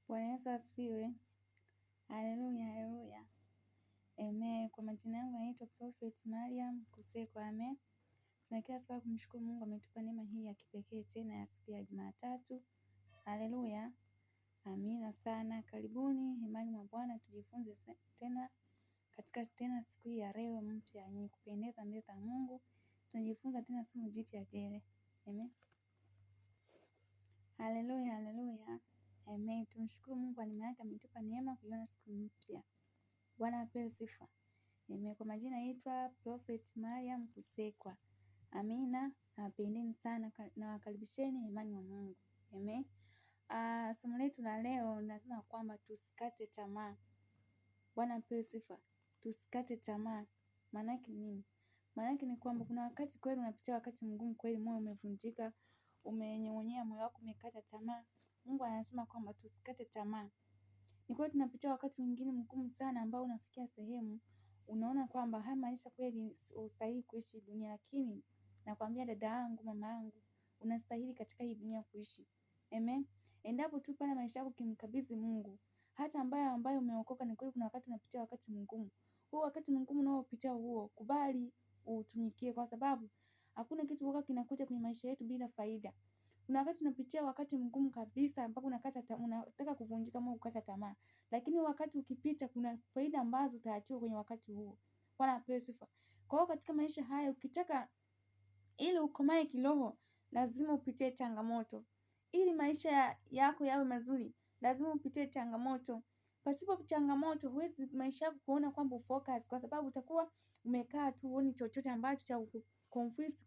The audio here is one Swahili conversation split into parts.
Bwana Yesu asifiwe. Haleluya, haleluya. Amen. Kwa majina yangu naitwa Prophet Mariam Kusekwa. Amen. Tuna kila sababu kumshukuru Mungu, ametupa neema hii ya kipekee tena ya siku ya Jumatatu. Haleluya. Amina sana. Karibuni hemani mwa Bwana tujifunze tena katika siku hii ya leo mpya yenye kupendeza mbele za Mungu. Tunajifunza tena somo jipya tele. Amen. Haleluya, haleluya. Amen. Tumshukuru Mungu kwa neema yake, ametupa neema kuiona siku mpya. Bwana apewe sifa. Amen. Kwa majina naitwa Prophet Mariam Kusekwa. Amina. Napendeni sana na wakaribisheni hemani mwa Mungu. Amen. Somo letu la leo nasema kwamba tusikate tamaa. Bwana apewe sifa. Tusikate tamaa. Maana yake nini? Maana yake ni kwamba kuna wakati kweli unapitia wakati mgumu kweli, moyo umevunjika, umenyong'onyea, moyo wako umekata tamaa. Mungu anasema kwamba tusikate tamaa. Ni kweli tunapitia wakati mwingine mgumu sana ambao unafikia sehemu unaona kwamba haya maisha kweli ustahili kuishi dunia, lakini nakwambia dada yangu, mama yangu, unastahili katika hii dunia kuishi. Amen. Endapo tu pale maisha yako kimkabidhi Mungu. Hata ambayo umeokoka, ni kweli kuna wakati unapitia wakati mgumu. Huo wakati mgumu unaopitia huo, kubali utumikie, kwa sababu hakuna kitu huwa kinakuja kwenye maisha yetu bila faida. Kuna wakati unapitia wakati mgumu kabisa ambapo unataka kuvunjika moyo, kukata tamaa. Lakini wakati ukipita kuna faida ambazo utaachiwa kwenye wakati huo. Bwana apewe sifa. Kwa hiyo katika maisha haya ukitaka ili ukomae kiroho, lazima upitie changamoto. Ili maisha yako yawe mazuri, lazima upitie changamoto. Pasipo changamoto huwezi maisha yako kuona kwamba ufocus, kwa sababu utakuwa umekaa tu huoni chochote ambacho cha kuconfuse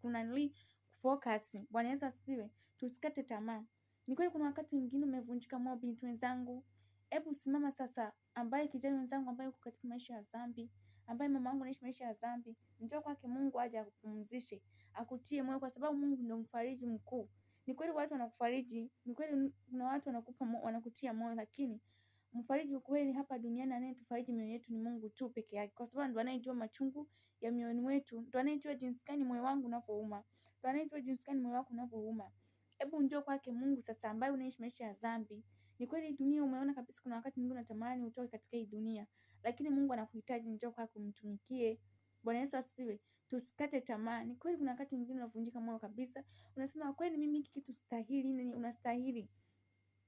kufocus. Bwana Yesu asifiwe. Tusikate tamaa. Ni kweli kuna wakati mwingine umevunjika moyo, binti wenzangu. Hebu simama sasa, ambaye kijana wenzangu ambaye uko katika maisha ya dhambi, ambaye mama yangu anaishi maisha ya dhambi, njoo kwake Mungu aje akupumzishe, akutie moyo, kwa sababu Mungu ndio mfariji mkuu. Ni kweli watu wanakufariji, ni kweli kuna watu wanakutia moyo, lakini mfariji kweli hapa duniani anayetufariji mioyo yetu ni Mungu tu peke yake, kwa sababu ndo anayejua machungu ya mioyoni mwetu, ndo anayejua jinsi gani moyo wangu unavyouma, ndo anayejua jinsi gani moyo wako unavyouma. Hebu njoo kwake Mungu sasa, ambaye unaishi maisha ya dhambi. Ni kweli dunia umeona kabisa kuna wakati Mungu anatamani utoke katika hii dunia, lakini Mungu anakuhitaji, njoo kwake kumtumikie. Bwana Yesu asifiwe. Tusikate tamaa. Ni kweli kuna wakati mwingine unavunjika moyo kabisa. Unasema kweli mimi hiki kitu stahili, nini unastahili.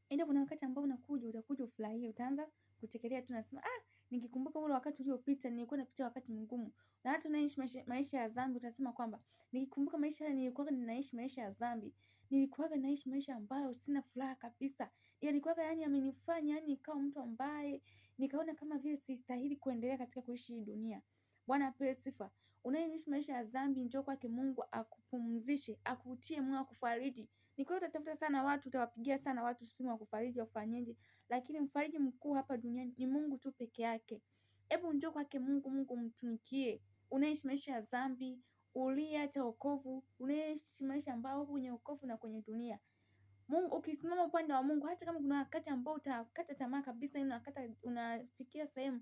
Ila kuna wakati ambao utakuja ufurahie, utaanza kutekelea tu, nasema nikikumbuka ule wakati uliopita nilikuwa napitia wakati mgumu. Na hata unaishi maisha ya dhambi utasema kwamba nikikumbuka maisha yale nilikuwa ninaishi maisha ya dhambi. Nilikuwa naishi maisha ambayo sina furaha kabisa. Nilikuwa amenifanya nikawa mtu ambaye nikaona kama vile sistahili kuendelea katika kuishi hii dunia. Bwana apewe sifa. Unaishi maisha ya dhambi, njoo kwake Mungu akupumzishe, akutie moyo, akufariji. Ni kweli utatafuta sana watu, utawapigia sana watu simu wakufariji, wakufanyeje, lakini mfariji mkuu hapa duniani ni Mungu tu peke yake. Hebu njoo kwake Mungu, Mungu mtumikie. Unaishi maisha ya dhambi, uliacha wokovu, unaishi maisha ambayo kwenye wokovu na kwenye dunia. Mungu ukisimama upande wa Mungu, hata kama kuna wakati ambao utakata tamaa kabisa, unafikia sehemu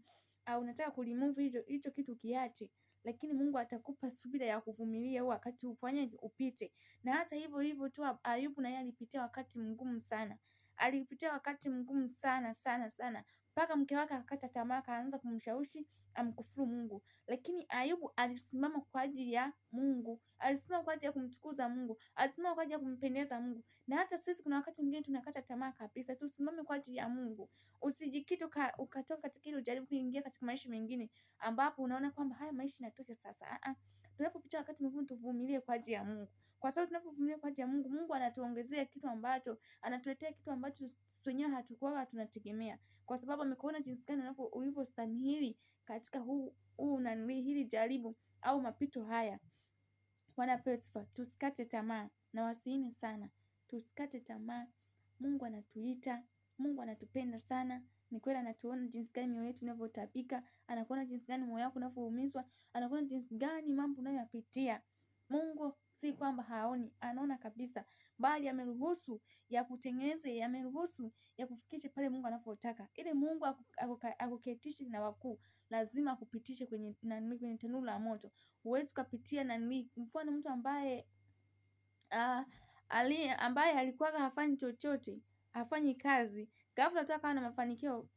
unataka kulimove hicho kitu kiache, lakini Mungu atakupa subira ya kuvumilia huo wakati ufanyaje upite. Na hata hivyo tu Ayubu naye alipitia wakati mgumu sana. Alipitia wakati mgumu sana sana sana. Mpaka mke wake akakata tamaa, akaanza kumshawishi amkufuru Mungu. Lakini Ayubu alisimama kwa ajili ya Mungu. Alisimama kwa ajili ya kumtukuza Mungu. Alisimama kwa ajili ya kumpendeza Mungu. Na hata sisi kuna wakati mwingine tunakata tamaa kabisa. Tusimame kwa ajili ya Mungu. Usijikite ukatoka katika ile ujaribu kuingia katika maisha mengine ambapo unaona kwamba haya maisha yanatosha sasa. Tunapopitia wakati mwingine tuvumilie kwa ajili ya Mungu. Kwa sababu tunapovumilia kwa ajili ya Mungu, Mungu anatuongezea kitu ambacho, anatuletea kitu ambacho wenyewe hatukuwa tunategemea. Kwa sababu amekuona jinsi gani ulivyostahimili katika hili jaribu au mapito haya. Bwana apewe sifa. Tusikate tamaa. Na wasiini sana. Tusikate tamaa. Mungu anatuita. Mungu anatupenda sana. Ni kweli anatuona jinsi gani mioyo yetu inavyotapika. Anakuona jinsi gani moyo wako unavyoumizwa. Anakuona jinsi gani mambo unayoyapitia. Mungu si kwamba haoni, anaona kabisa. Bali ameruhusu ya kutengeneze, ameruhusu ya kufikisha pale Mungu anapotaka. Ili Mungu akuketishe na wakuu, lazima akupitishe kwenye tanuru la moto. Huwezi kupitia mfano mtu ambaye alikuwa hafanyi chochote, hafanyi kazi, ghafla tu akawa na mafanikio.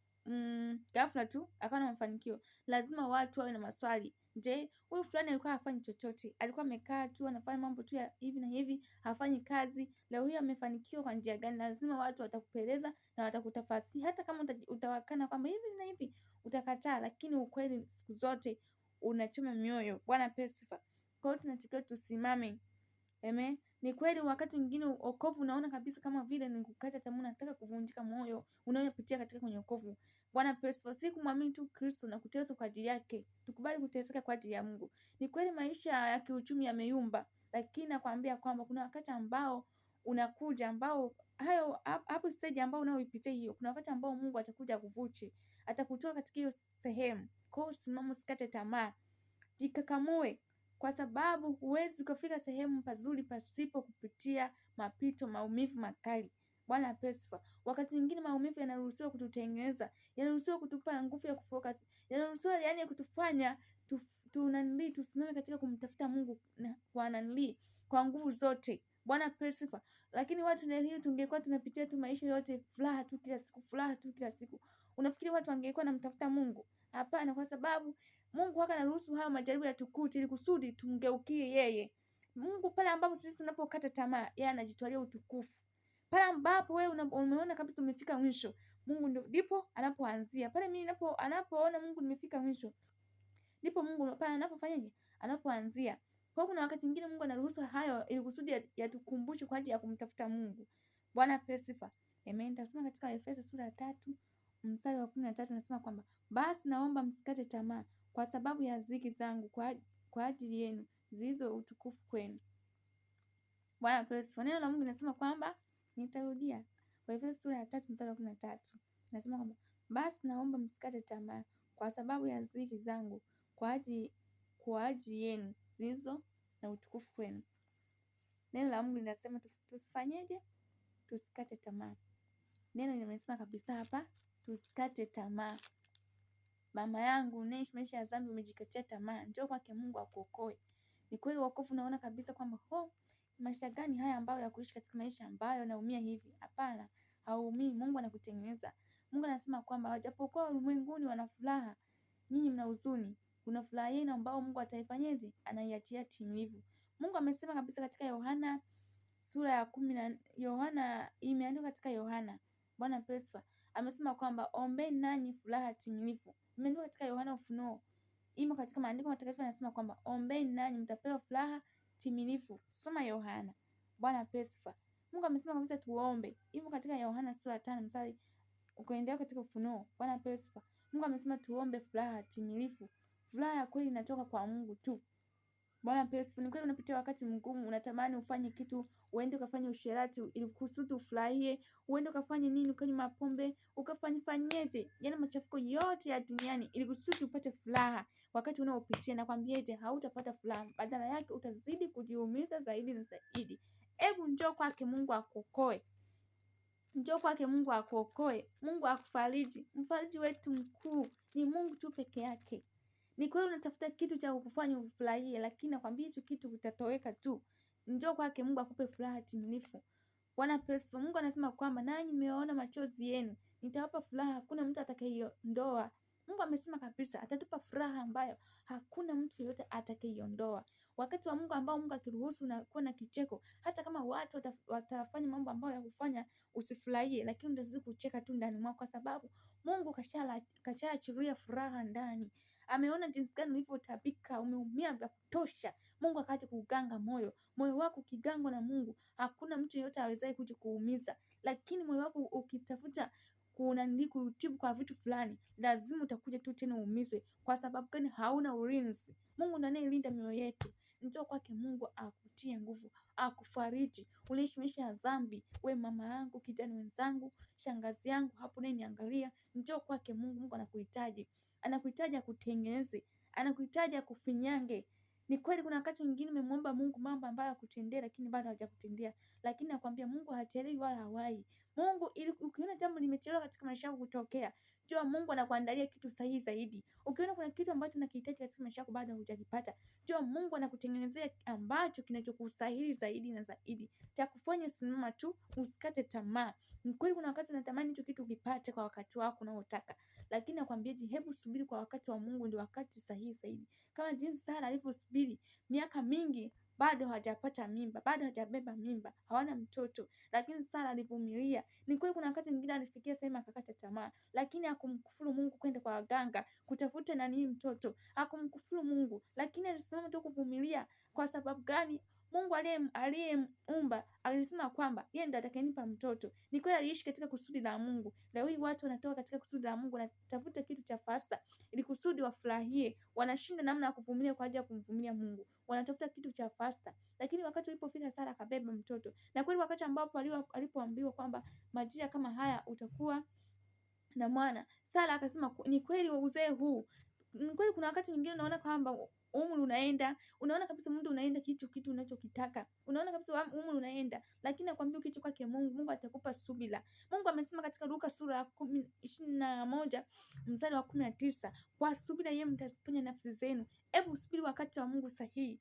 Ghafla tu akawa na mafanikio. Lazima watu wawe na maswali. Je, huyu fulani alikuwa hafanyi chochote, alikuwa amekaa tu anafanya mambo tu ya hivi na hivi, hafanyi kazi. Leo hii amefanikiwa kwa njia gani? Lazima watu watakupeleza na watakutafasiri. Hata kama utawakana kwamba hivi na hivi, utakataa, lakini ukweli siku zote unachoma mioyo. Bwana apewe sifa. Kwa hiyo tunatakiwa tusimame. Amen. Ni kweli wakati mwingine wokovu unaona kabisa kama vile ni kukata tamaa, unataka kuvunjika moyo unayopitia katika kwenye wokovu. Bwana pesa si kumwamini tu Kristo na kuteswa kwa ajili yake. Tukubali kuteseka kwa ajili ya Mungu. Ni kweli maisha ya kiuchumi yameyumba, lakini nakwambia kwamba kuna wakati ambao unakuja ambao hapo stage ambao unaoipitia hiyo, kuna wakati ambao Mungu atakuja kuvuche, atakutoa katika hiyo sehemu. Kwa hiyo simama, usikate tamaa. Jikakamue, kwa sababu huwezi kufika sehemu pazuri pasipo kupitia mapito, maumivu makali. Bwana apewe sifa. Wakati mwingine maumivu yanaruhusiwa kututengeneza, yanaruhusiwa kutupa nguvu ya kufocus, yanaruhusiwa yani kutufanya tusimame katika kumtafuta Mungu kwa nguvu zote. Bwana apewe sifa. Lakini watu leo hii tungekuwa tunapitia tu maisha yote furaha tu kila siku, furaha tu kila siku, unafikiri watu wangekuwa namtafuta Mungu? Hapana, kwa sababu Mungu waka anaruhusu haya majaribu yatukute ili kusudi tumgeukie yeye. Mungu pale ambapo sisi tunapokata tamaa, yeye anajitwalia utukufu. Pale ambapo wewe umeona kabisa umefika mwisho, Mungu ndipo anapoanzia. Pale mimi anapoona Mungu nimefika mwisho, ndipo Mungu pale anapofanyaje? Anapoanzia. Kwa hiyo kuna wakati mwingine Mungu anaruhusu hayo ili kusudi yatukumbushe kwa ajili ya kumtafuta Mungu. Bwana apewe sifa. Amen. Tasoma katika Efeso sura ya 3 mstari wa 13, nasema kwamba basi naomba msikate tamaa kwa sababu ya dhiki zangu kwa ajili yenu zilizo utukufu kwenu. Bwana apewe sifa. Neno la Mungu linasema kwamba, nitarudia, Efeso sura ya 3 mstari wa 13, nasema kwamba basi naomba msikate tamaa kwa sababu ya dhiki zangu kwa ajili yenu zilizo na utukufu kwenu. Neno la Mungu linasema tusifanyeje? Tusikate tamaa. Neno limesema kabisa hapa, tusikate tamaa. Mama yangu, unaishi maisha ya dhambi, umejikatia tamaa, njoo kwake Mungu akuokoe. Ni kweli wokovu unaona kabisa kwamba maisha gani haya ambayo ya kuishi katika maisha ambayo naumia hivi? Hapana, hauumii. Mungu anakutengeneza. Mungu anasema kwamba wajapokuwa ulimwenguni wana furaha, nyinyi mna huzuni. Kuna furaha yenu ambao Mungu ataifanyaje? Anaiatia timilivu. Mungu amesema kabisa katika Yohana sura ya 10, Yohana imeandikwa katika Yohana. Bwana pesa amesema kwamba ombeni nanyi furaha timilifu. Imeandikwa katika Yohana Ufunuo. Imo katika maandiko matakatifu yanasema kwamba ombeni nanyi mtapewa furaha timilifu. Soma Yohana. Bwana pesa. Mungu amesema kabisa tuombe. Imo katika Yohana sura ya 5 mstari ukaendelea katika Ufunuo. Bwana pesa. Mungu amesema tuombe furaha timilifu. Furaha ya kweli inatoka kwa Mungu tu. Bwana pesa. Ni kweli unapitia wakati mgumu, unatamani ufanye kitu, uende ukafanye usherati ili kusudi ufurahie, uende ukafanye nini, ukanywe mapombe, ukafanyeje, yale machafuko yote ya duniani ili kusudi upate furaha. Wakati unaopitia nakwambia eti hautapata furaha, badala yake utazidi kujiumiza zaidi na zaidi. Hebu njoo kwake Mungu akuokoe. Njoo kwake Mungu akuokoe. Mungu akufariji. Mfariji wetu mkuu ni Mungu tu peke yake. Ni kweli unatafuta kitu cha kukufanya ufurahie, lakini nakwambia hicho kitu kitatoweka tu. Njoo kwake Mungu akupe furaha timilifu. Bwana pesa. Mungu anasema kwamba nanyi mmeona machozi yenu, nitawapa furaha hakuna mtu atakayeiondoa. Mungu amesema kabisa atatupa furaha ambayo hakuna mtu yeyote atakayeiondoa. Wakati wa Mungu ambao Mungu akiruhusu na kuwa na kicheko, hata kama watu watafanya mambo ambayo yakufanya usifurahie, lakini utazidi kucheka tu ndani mwako kwa sababu Mungu kashaachilia furaha ndani. Ameona jinsi gani ulivyotabika, umeumia vya kutosha. Mungu akaja kuganga moyo. Moyo wako ukigangwa na Mungu, hakuna mtu yeyote awezaye kuja kuumiza. Lakini moyo wako ukitafuta kutibu kwa vitu fulani, lazima utakuja tu tena uumizwe. Kwa sababu gani? Hauna ulinzi. Mungu ndiye anayelinda mioyo yetu. Njoo kwake Mungu akutie nguvu, akufariji. Unaishi maisha ya dhambi, we mama yangu, kijana wenzangu, shangazi yangu, hapo naye niangalia, njoo kwake Mungu. Mungu anakuhitaji. Anakuhitaji akutengeneze, anakuhitaji akufinyange. Ni kweli kuna wakati mwingine umemwomba Mungu mambo ambayo hakutendea, lakini bado hajakutendea. Lakini nakwambia Mungu hachelewi wala hawai. Mungu, ili ukiona jambo limechelewa katika maisha yako kutokea, jua Mungu anakuandalia kitu sahihi zaidi. Ukiona kuna kitu ambacho unakihitaji katika maisha yako bado hujakipata, jua Mungu anakutengenezea ambacho kinachokustahili zaidi na zaidi. Cha kufanya simama tu, usikate tamaa. Ni kweli kuna wakati unatamani hicho kitu ukipate kwa wakati wako unaotaka, lakini nakwambiaje, hebu subiri kwa wakati wa Mungu, ndio wakati sahihi zaidi. Kama jinsi Sara alivyosubiri miaka mingi, bado hajapata mimba, bado hajabeba mimba, hawana mtoto, lakini Sara alivumilia. Ni kweli kuna wakati mwingine alifikia sehemu akakata tamaa, lakini hakumkufuru Mungu kwenda kwa waganga kutafuta mtoto. Hakumkufuru Mungu, lakini alisimama tu kuvumilia. Kwa sababu gani? Mungu aliyemuumba alisema kwamba yeye ndiye atakayenipa mtoto. Ni kweli aliishi katika kusudi la Mungu. Leo hii watu wanatoka katika kusudi la Mungu na tafuta kitu cha fasta ili kusudi wafurahie. Wanashinda namna ya kuvumilia kwa ajili ya kumvumilia Mungu. Wanatafuta kitu cha fasta. Lakini wakati ulipofika Sara akabeba mtoto. Na kweli wakati ambapo alipoambiwa kwamba majira kama haya utakuwa na mwana, Sara akasema ni kweli uzee huu. Ni kweli kuna wakati mwingine unaona kwamba umri unaenda, unaona kabisa muda unaenda, kitu unachokitaka, unaona kabisa umri unaenda, lakini nakwambia kitu kwake Mungu atakupa subira. Mungu amesema katika Luka sura ya 21 mstari wa 19, kwa subira yeye mtaziponya nafsi zenu. Hebu subiri wakati wa Mungu sahihi.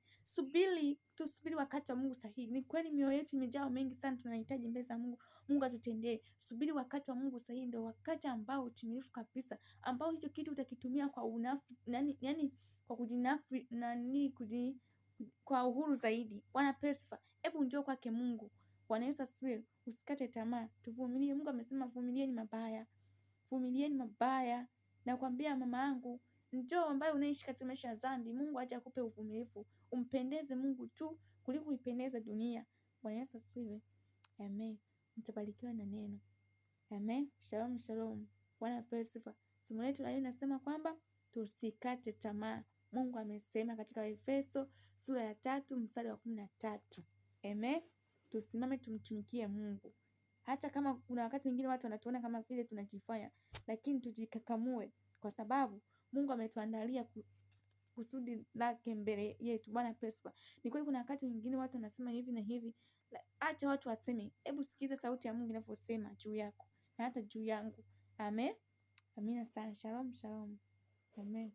Tusubiri wakati wa Mungu sahihi. Ni kweli mioyo yetu imejaa mengi sana, tunahitaji mbele za Mungu. Mungu atutendee. Subiri wakati wa Mungu sahihi, ndio wakati ambao utimilifu kabisa, ambao hicho kitu utakitumia kwa kwa kujinafi kwa uhuru zaidi. Bwana pesa, hebu njoo kwake Mungu. Bwana Yesu asifiwe. Usikate tamaa, tuvumilie. Mungu amesema vumilieni mabaya, vumilieni mabaya. Nakwambia mama yangu, njoo ambaye unaishi katika maisha ya dhambi, Mungu aje akupe uvumilivu. Umpendeze Mungu tu kuliko kuipendeza dunia. Bwana Yesu asifiwe. Amen. Mtabarikiwa na neno. Amen. Shalom, shalom. Bwana pesa. Somo letu la leo linasema kwamba tusikate tamaa. Mungu amesema katika Efeso sura ya 3 mstari wa 13. Amen. Tusimame tumtumikie Mungu. Hata kama kuna wakati mwingine watu wanatuona kama vile tunajifanya, lakini tujikakamue, kwa sababu Mungu ametuandalia kusudi lake mbele yetu. Bwana pesa. Ni kweli kuna wakati mwingine watu wanasema hivi na hivi. Acha watu waseme. Hebu sikiza sauti ya Mungu inavyosema juu yako na hata juu yangu. Amen. Amina sana. Shalom, shalom. Amen.